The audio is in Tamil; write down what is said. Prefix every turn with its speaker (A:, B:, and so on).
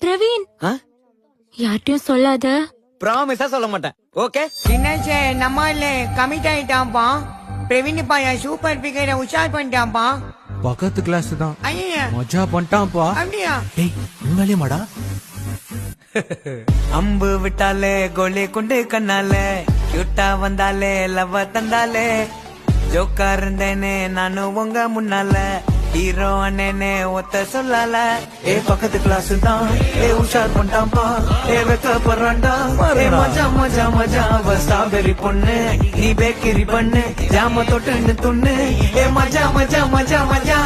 A: பிரவீன் யார்ட்டையும் சொல்லாத.
B: ப்ராமிஸா சொல்ல மாட்டேன். ஓகே
C: என்னாச்சு நம்ம இல்ல கமிட் ஆயிட்டான்ப்பா. பிரவீன் பாயா சூப்பர் பிகரை உஷார் பண்ணிட்டான்ப்பா.
D: பக்கத்து கிளாஸ் தான்.
C: ஐயா
D: மஜா பண்ணிட்டான்ப்பா.
C: அப்படியா?
D: டேய் உண்மையிலே மாடா.
B: அம்பு விட்டாலே கோலி குண்டு கண்ணாலே கியூட்டா வந்தாலே லவ் தந்தாலே ஜோக்கா இருந்தேனே நானும் உங்க முன்னால ஹீரோ அண்ணனே ஒத்த சொல்லால. ஏ பக்கத்து கிளாஸ் தான் ஏ உஷார் பண்ணிட்டான்பா ஏ வெக்க போறான்டா ஏ மஜா மஜா மஜா அவ ஸ்ட்ராபெரி பொண்ணு நீ பேக்கரி பண்ணு ஜாம தொட்டுன்னு துண்ணு ஏ மஜா மஜா மஜா மஜா